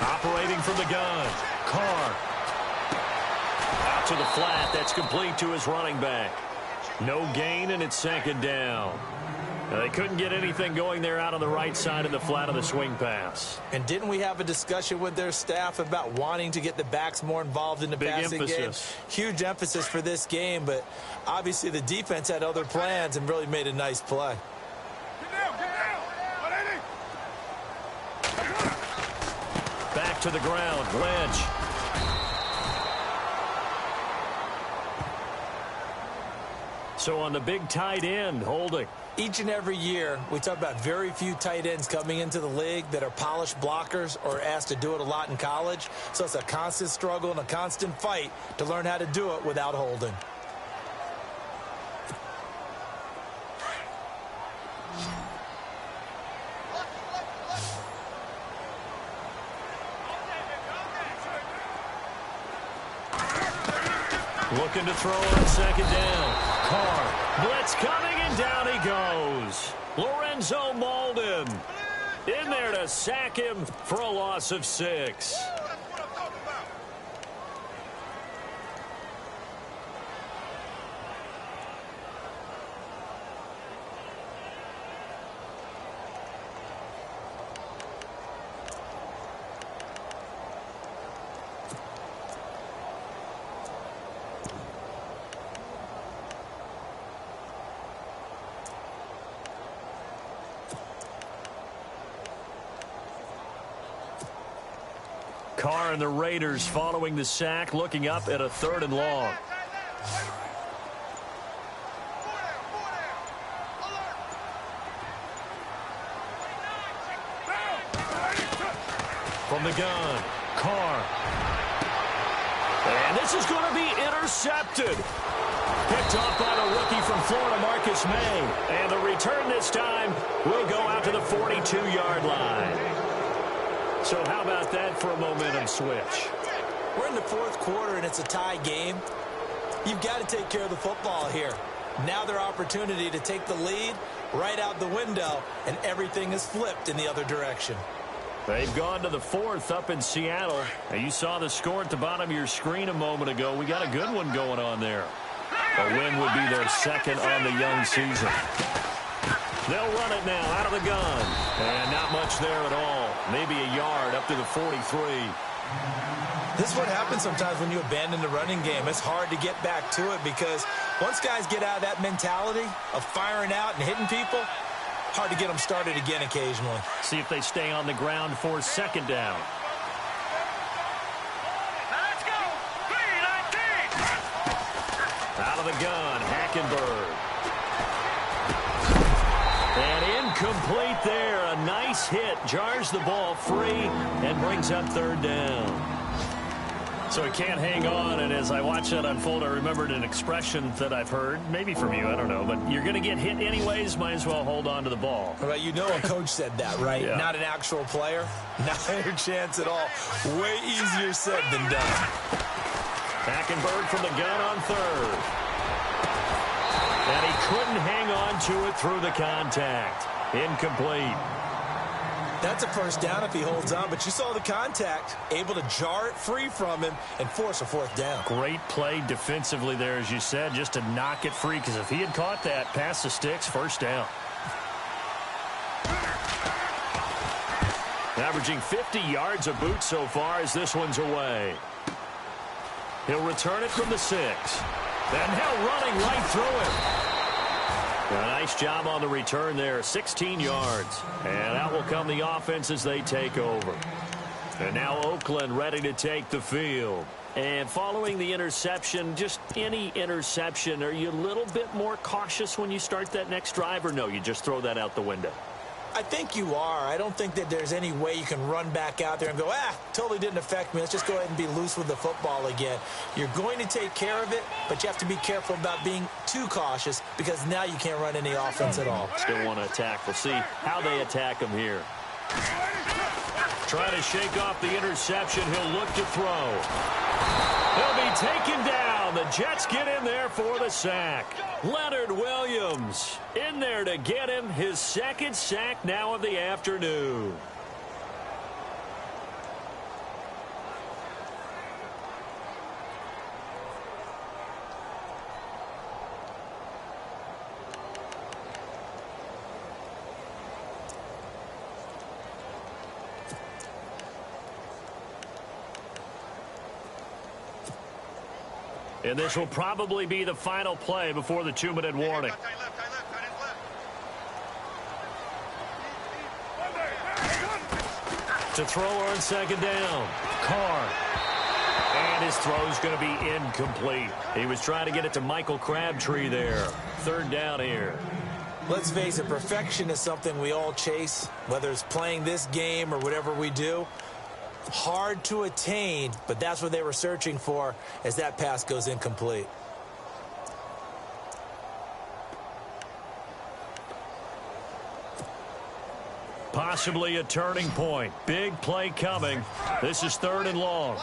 Operating from the gun, Carr. Out to the flat, that's complete to his running back. No gain, and it's 2nd down. They couldn't get anything going there out on the right side of the flat of the swing pass.
And didn't we have a discussion with their staff about wanting to get the backs more involved in the passing game? Huge emphasis for this game, but obviously the defense had other plans and really made a nice play.
Back to the ground, Lynch. So on the big tight end, Holding.
Each and every year, we talk about very few tight ends coming into the league that are polished blockers or asked to do it a lot in college. So it's a constant struggle and a constant fight to learn how to do it without holding.
Looking to throw on 2nd down. Carr. Blitz coming, and down he goes. Lorenzo Malden in there to sack him for a loss of 6. Carr and the Raiders following the sack, looking up at a 3rd and long. From the gun, Carr. And this is going to be intercepted. Picked off by the rookie from Florida, Marcus May. And the return this time will go out to the 42-yard line. So how about that for a momentum switch?
We're in the 4th quarter, and it's a tie game. You've got to take care of the football here. Now their opportunity to take the lead right out the window, and everything is flipped in the other direction.
They've gone to the 4th up in Seattle. And you saw the score at the bottom of your screen a moment ago. We got a good one going on there. A win would be their 2nd on the young season. They'll run it now out of the gun. And not much there at all. Maybe a yard up to the 43.
This is what happens sometimes when you abandon the running game. It's hard to get back to it because once guys get out of that mentality of firing out and hitting people, hard to get them started again occasionally.
See if they stay on the ground for 2nd down.
Let's go. 3-19.
Out of the gun, Hackenberg. And incomplete there. A nice hit. Jars the ball free and brings up 3rd down. So he can't hang on, and as I watch that unfold, I remembered an expression that I've heard, maybe from you, I don't know, but you're going to get hit anyways, might as well hold on to the ball.
Well, you know a coach said that, right?
Yeah.
Not an actual player. Not a chance at all. Way easier said than done.
Hackenberg from the gun on 3rd. And he couldn't hang on to it through the contact. Incomplete.
That's a 1st down if he holds on, but you saw the contact, able to jar it free from him and force a 4th down.
Great play defensively there, as you said, just to knock it free, because if he had caught that, past the sticks, 1st down. Averaging 50 yards a boot so far as this one's away. He'll return it from the 6. And now running right through him. A nice job on the return there, 16 yards. And out will come the offense as they take over. And now Oakland ready to take the field. And following the interception, just any interception, are you a little bit more cautious when you start that next drive, or no, you just throw that out the window?
I think you are. I don't think that there's any way you can run back out there and go, totally didn't affect me. Let's just go ahead and be loose with the football again. You're going to take care of it, but you have to be careful about being too cautious because now you can't run any offense at all.
Still want to attack. We'll see how they attack them here. Trying to shake off the interception. He'll look to throw. He'll be taken down. The Jets get in there for the sack. Leonard Williams in there to get him his second sack now of the afternoon. And this will probably be the final play before the 2-minute warning. To throw on second down. Carr. And his throw's going to be incomplete. He was trying to get it to Michael Crabtree there. Third down here.
Let's face it, perfection is something we all chase, whether it's playing this game or whatever we do. Hard to attain, but that's what they were searching for as that pass goes incomplete.
Possibly a turning point. Big play coming. This is 3rd and long.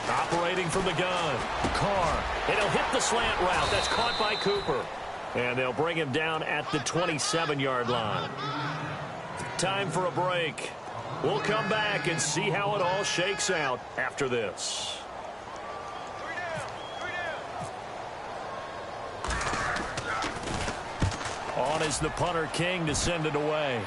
Operating from the gun. Carr. And he'll hit the slant route. That's caught by Cooper. And they'll bring him down at the 27-yard line. Time for a break. We'll come back and see how it all shakes out after this. On is the punter King to send it away.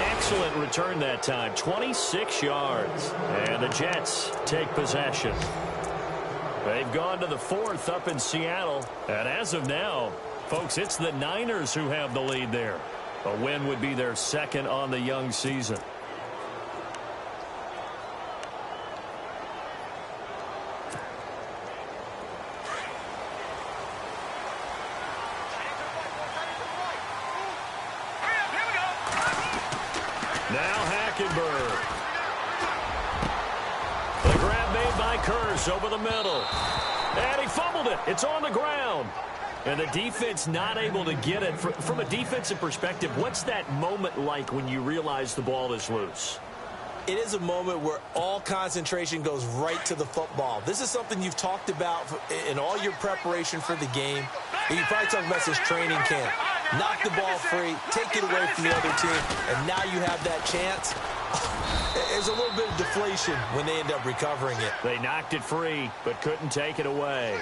Excellent return that time, 26 yards. And the Jets take possession. They've gone to the 4th up in Seattle. And as of now, folks, it's the Niners who have the lead there. A win would be their 2nd on the young season. The grab made by Curse over the middle. And he fumbled it. It's on the ground. And the defense not able to get it. From a defensive perspective, what's that moment like when you realize the ball is loose?
It is a moment where all concentration goes right to the football. This is something you've talked about in all your preparation for the game. You probably talked about this training camp. Knock the ball free, take it away from the other team, and now you have that chance. There's a little bit of deflation when they end up recovering it.
They knocked it free, but couldn't take it away.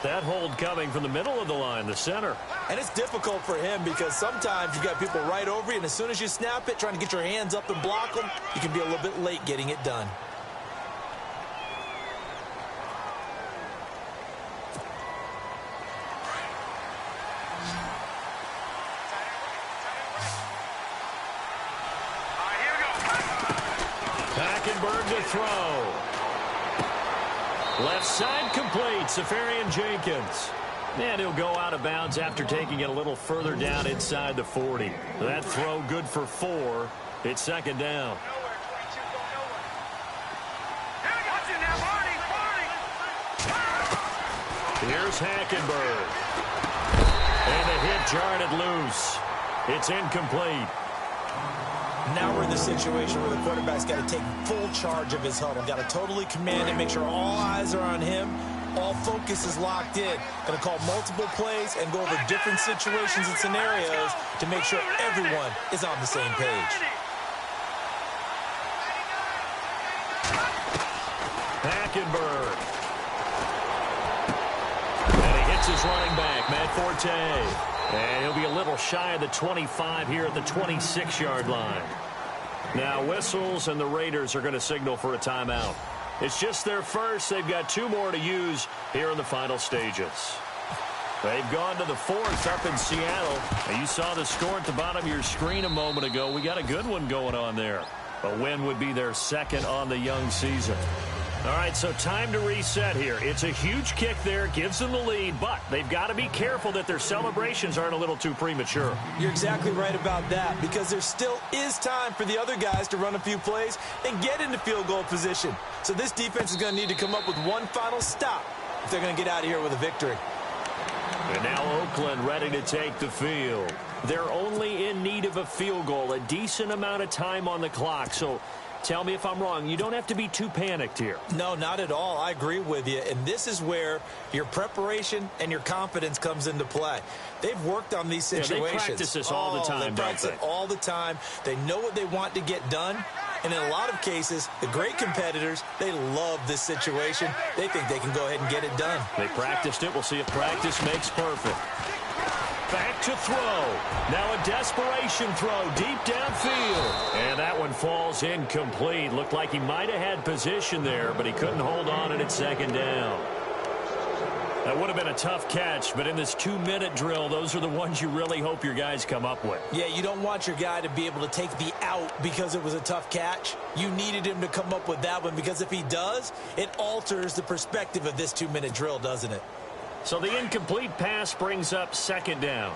That hold coming from the middle of the line, the center.
And it's difficult for him because sometimes you've got people right over you, and as soon as you snap it, trying to get your hands up and block them, you can be a little bit late getting it done.
To throw. Left side complete. Safarian Jenkins. And he'll go out of bounds after taking it a little further down inside the 40. That throw good for 4. It's 2nd down. Here's Hackenberg. And the hit jarred it loose. It's incomplete.
Now we're in the situation where the quarterback's got to take full charge of his huddle. Got to totally command it, make sure all eyes are on him. All focus is locked in. Going to call multiple plays and go over different situations and scenarios to make sure everyone is on the same page.
Hackenberg. And he hits his running back, Matt Forte. And he'll be a little shy of the 25 here at the 26-yard line. Now whistles, and the Raiders are going to signal for a timeout. It's just their first. They've got 2 more to use here in the final stages. They've gone to the 4th up in Seattle. And you saw the score at the bottom of your screen a moment ago. We got a good one going on there. A win would be their 2nd on the young season. All right, so time to reset here. It's a huge kick there, gives them the lead, but they've got to be careful that their celebrations aren't a little too premature.
You're exactly right about that, because there still is time for the other guys to run a few plays and get into field goal position. So this defense is going to need to come up with one final stop if they're going to get out of here with a victory.
And now Oakland ready to take the field. They're only in need of a field goal, a decent amount of time on the clock. So tell me if I'm wrong. You don't have to be too panicked here.
No, not at all. I agree with you. And this is where your preparation and your confidence comes into play. They've worked on these situations.
Yeah, they practice this all the time,
They practice it all the time. They know what they want to get done. And in a lot of cases, the great competitors, they love this situation. They think they can go ahead and get it done.
They practiced it. We'll see if practice makes perfect. Back to throw. Now a desperation throw deep downfield. And that one falls incomplete. Looked like he might have had position there, but he couldn't hold on, and it's second down. That would have been a tough catch, but in this 2-minute drill, those are the ones you really hope your guys come up with.
Yeah, you don't want your guy to be able to take the out because it was a tough catch. You needed him to come up with that one, because if he does, it alters the perspective of this 2-minute drill, doesn't it?
So the incomplete pass brings up second down.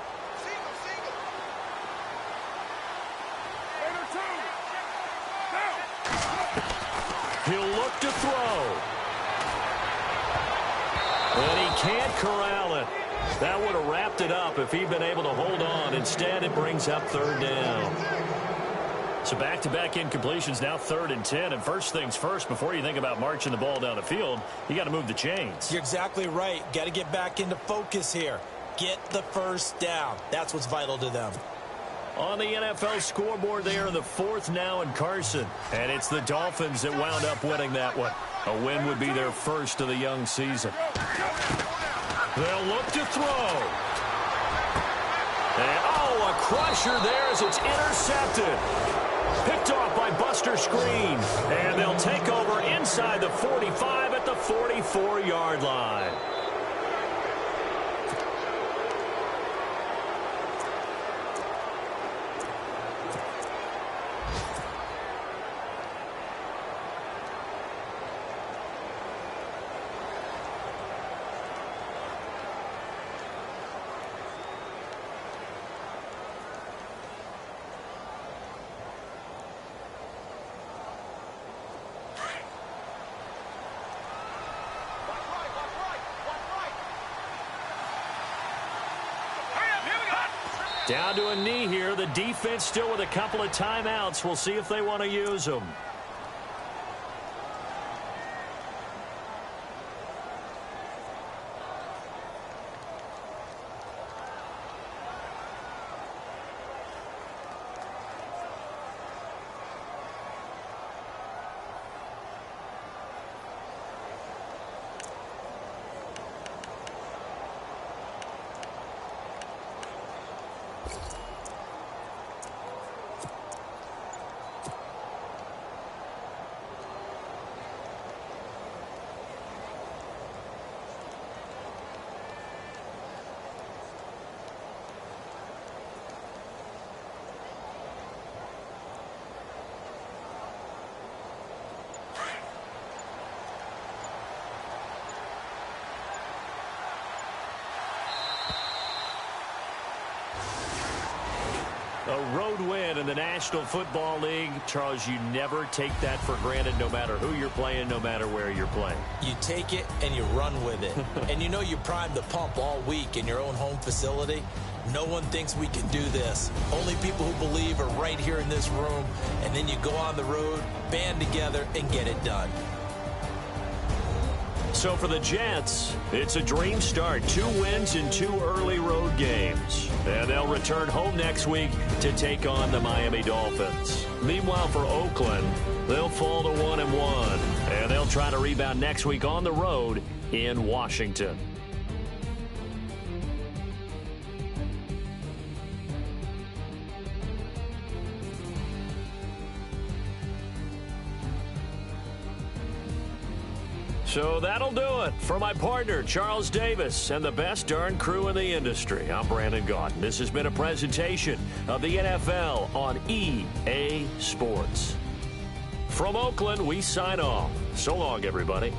He'll look to throw. And he can't corral it. That would have wrapped it up if he'd been able to hold on. Instead, it brings up third down. So back-to-back incompletions, now 3rd and 10. And first things first, before you think about marching the ball down the field, you got to move the chains.
You're exactly right. Got to get back into focus here. Get the first down. That's what's vital to them.
On the NFL scoreboard, they are the 4th now in Carson. And it's the Dolphins that wound up winning that one. A win would be their first of the young season. They'll look to throw. And, a crusher there as it's intercepted. Picked off by Buster Screen. And they'll take over inside the 45 at the 44-yard line. Down to a knee here. The defense still with a couple of timeouts. We'll see if they want to use them. A road win in the National Football League. Charles, you never take that for granted, no matter who you're playing, no matter where you're playing.
You take it and you run with it. And you know you primed the pump all week in your own home facility. No one thinks we can do this. Only people who believe are right here in this room. And then you go on the road, band together, and get it done.
So for the Jets, it's a dream start. 2 wins in 2 early road games. And they'll return home next week to take on the Miami Dolphins. Meanwhile, for Oakland, they'll fall to 1-1. And they'll try to rebound next week on the road in Washington. So that'll do it. For my partner, Charles Davis, and the best darn crew in the industry, I'm Brandon Gaudin. This has been a presentation of the NFL on EA Sports. From Oakland, we sign off. So long, everybody.